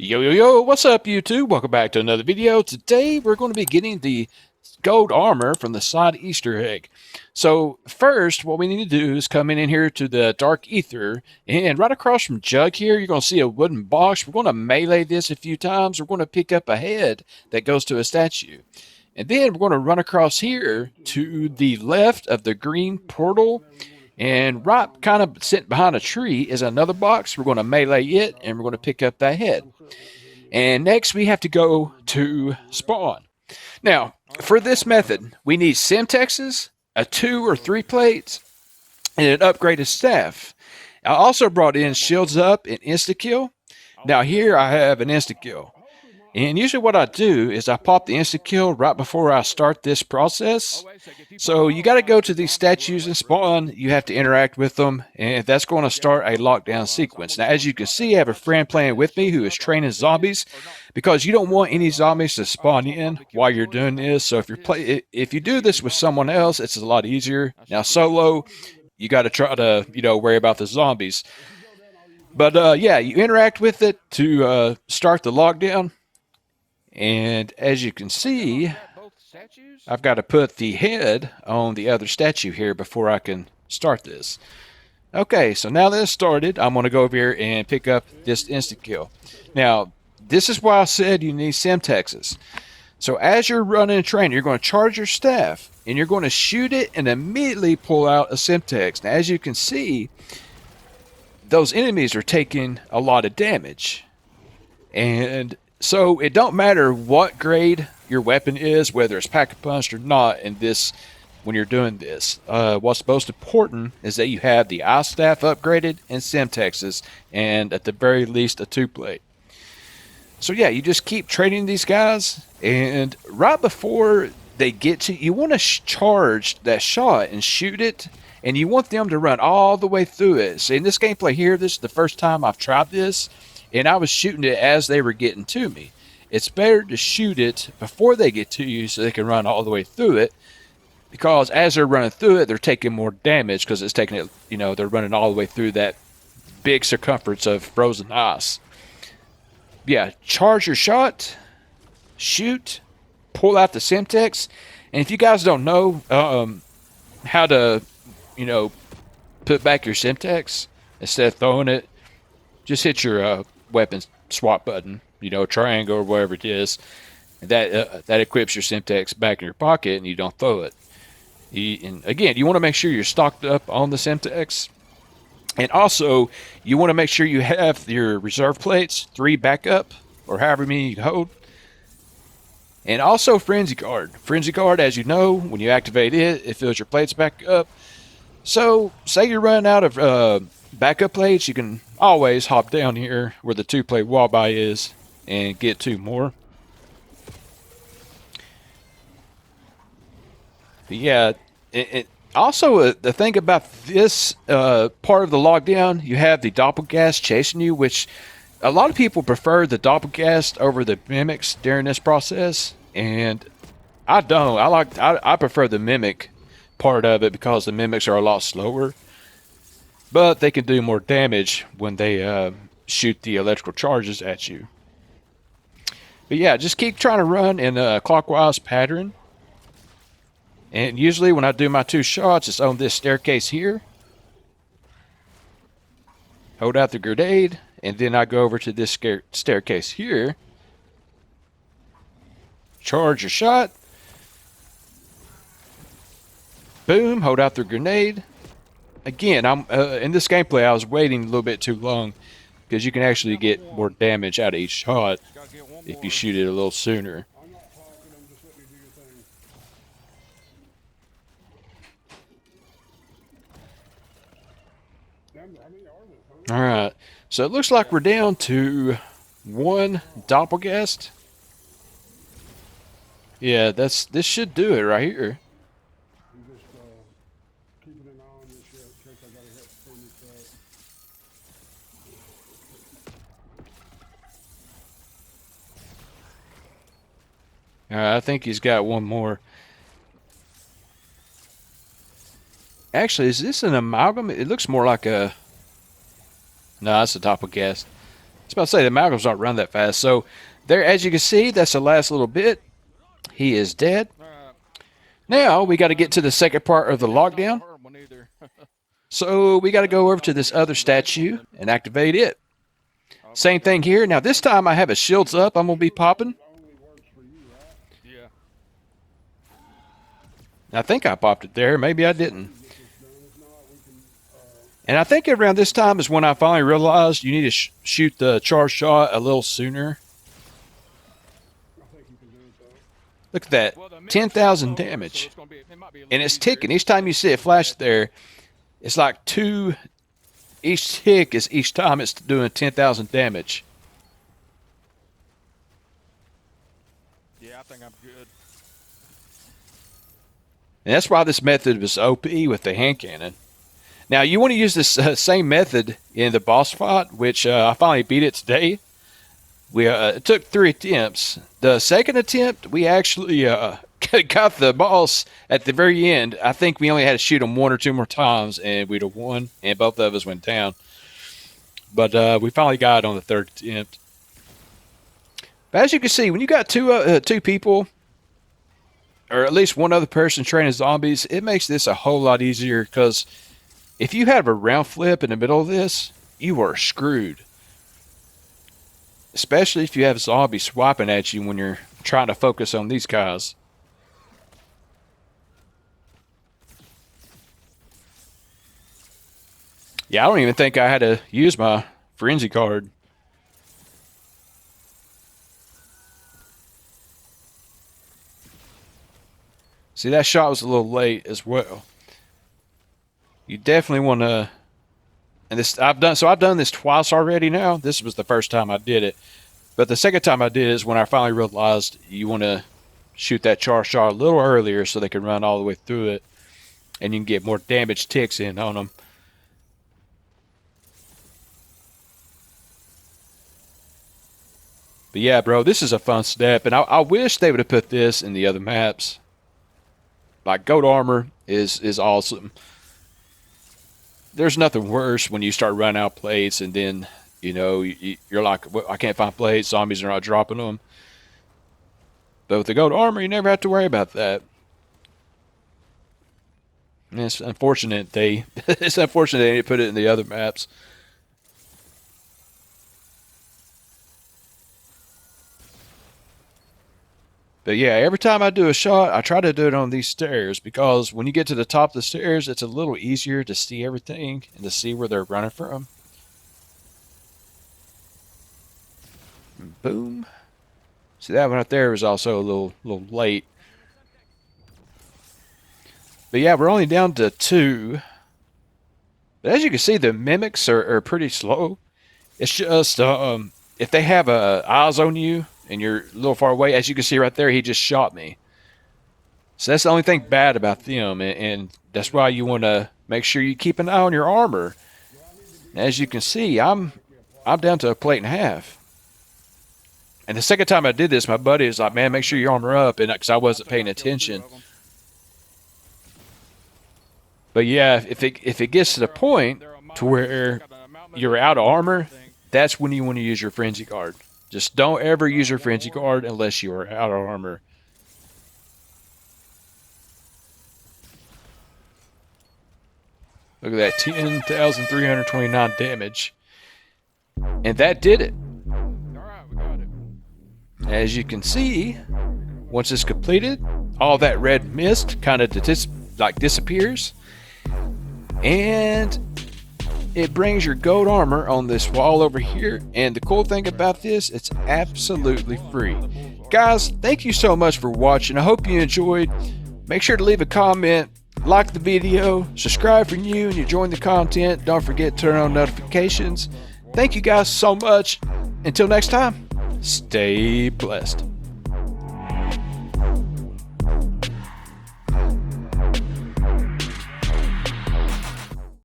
Yo, what's up, YouTube? Welcome back to another video. Today, we're going to be getting the gold armor from the side Easter egg. So, first, what we need to do is come in here to the Dark Ether, and right across from Jug here, you're going to see a wooden box. We're going to melee this a few times. We're going to pick up a head that goes to a statue. And then we're going to run across here to the left of the green portal. And right kind of sitting behind a tree is another box. We're going to melee it, and we're going to pick up that head. And next we have to go to spawn. Now, for this method, we need Semtexes, a 2 or 3 plates, and an upgraded staff. I also brought in shields up and insta-kill. Now here I have an insta-kill. And usually what I do is I pop the insta-kill right before I start this process. So you got to go to these statues and spawn. You have to interact with them, and that's going to start a lockdown sequence. Now, as you can see, I have a friend playing with me who is training zombies, because you don't want any zombies to spawn in while you're doing this. So if you do this with someone else, it's a lot easier. Now, solo, you got to try to worry about the zombies. But yeah, you interact with it to start the lockdown. And as you can see, I've got to put the head on the other statue here before I can start this. Okay, so now that it's started, I'm going to go over here and pick up this instant kill. Now, this is why I said you need Semtexes. So as you're running a train, you're going to charge your staff, and you're going to shoot it and immediately pull out a Semtex. Now, as you can see, those enemies are taking a lot of damage. And so it don't matter what grade your weapon is, whether it's pack-a-punch or not, in this when you're doing this. What's most important is that you have the eye staff upgraded and Semtexes, and at the very least a 2-plate. So yeah, you just keep trading these guys, and right before they get to you, want to charge that shot and shoot it, and you want them to run all the way through it. See, in this gameplay here, this is the first time I've tried this, and I was shooting it as they were getting to me. It's better to shoot it before they get to you so they can run all the way through it, because as they're running through it, they're taking more damage because it's taking it, they're running all the way through that big circumference of frozen ice. Yeah, charge your shot, shoot, pull out the Semtex, and if you guys don't know how to, put back your Semtex, instead of throwing it, just hit your weapon swap button, triangle or whatever it is. That equips your Semtex back in your pocket, and you don't throw it. And again, you want to make sure you're stocked up on the Semtex. And also, you want to make sure you have your reserve plates, 3 backup, or however many you can hold. And also Frenzy Guard. Frenzy Guard, as you know, when you activate it, it fills your plates back up. So, say you're running out of backup plates, you can always hop down here where the 2-plate walleye is and get 2 more. But yeah, also, the thing about this part of the lockdown, you have the doppelgast chasing you, which a lot of people prefer the doppelgast over the mimics during this process, and I don't. I prefer the mimic part of it because the mimics are a lot slower, but they can do more damage when they shoot the electrical charges at you. But yeah, just keep trying to run in a clockwise pattern. And usually when I do my 2 shots, it's on this staircase here. Hold out the grenade, and then I go over to this staircase here. Charge your shot. Boom, hold out the grenade. Again, I'm in this gameplay, I was waiting a little bit too long, because you can actually get more damage out of each shot if you shoot it a little sooner. Alright, so it looks like we're down to 1 doppelgast. Yeah, this should do it right here. Alright, I think he's got 1 more. Actually, is this an amalgam? It looks more like a... No, that's a doppelgast. was about to say, the Malcolms don't run that fast. So there, as you can see, that's the last little bit. He is dead. Now we got to get to the second part of the lockdown. So we got to go over to this other statue and activate it. Same thing here. Now this time I have his shields up. I'm going to be popping. I think I popped it there. Maybe I didn't. And I think around this time is when I finally realized you need to shoot the charge shot a little sooner. Look at that. 10,000 damage. And it's ticking. Each time you see it flash there, it's like 2. Each tick is each time it's doing 10,000 damage. Yeah, I think I'm good. And that's why this method was OP with the hand cannon. Now, you want to use this same method in the boss fight, which I finally beat it today. It took 3 attempts. The second attempt, we actually got the boss at the very end. I think we only had to shoot him 1 or 2 more times, and we'd have won, and both of us went down. But we finally got it on the 3rd attempt. But as you can see, when you got two people, or at least one other person training zombies, it makes this a whole lot easier, because if you have a round flip in the middle of this, you are screwed. Especially if you have zombies swiping at you when you're trying to focus on these guys. Yeah, I don't even think I had to use my frenzy card. See, that shot was a little late as well. You definitely want to, and this I've done this twice already now. This was the first time I did it. But the second time I did is when I finally realized you want to shoot that charge shot a little earlier so they can run all the way through it, and you can get more damage ticks in on them. But yeah, bro, this is a fun step, and I wish they would have put this in the other maps. Like, gold armor is awesome. There's nothing worse when you start running out of plates, and then, you know, you're like, well, I can't find plates, zombies are not dropping them. But with the gold armor, you never have to worry about that. And it's unfortunate they didn't put it in the other maps. But yeah, every time I do a shot, I try to do it on these stairs, because when you get to the top of the stairs, it's a little easier to see everything and to see where they're running from. And boom. See, that one right there was also a little late. But yeah, we're only down to 2. But as you can see, the mimics are pretty slow. It's just if they have eyes on you and you're a little far away, as you can see right there, he just shot me. So that's the only thing bad about them, and that's why you want to make sure you keep an eye on your armor. And as you can see, I'm down to a plate and a half. And the second time I did this, my buddy was like, "Man, make sure your armor up," and because I wasn't paying attention. But yeah, if it gets to the point to where you're out of armor, that's when you want to use your frenzy card. Just don't ever use your frenzy card unless you are out of armor. Look at that, 10,329 damage. And that did it. Alright, we got it. As you can see, once it's completed, all that red mist kind of disappears. And it brings your gold armor on this wall over here. And the cool thing about this, it's absolutely free. Guys, thank you so much for watching. I hope you enjoyed. Make sure to leave a comment, like the video, subscribe for new and you join the content. Don't forget to turn on notifications. Thank you guys so much. Until next time, stay blessed.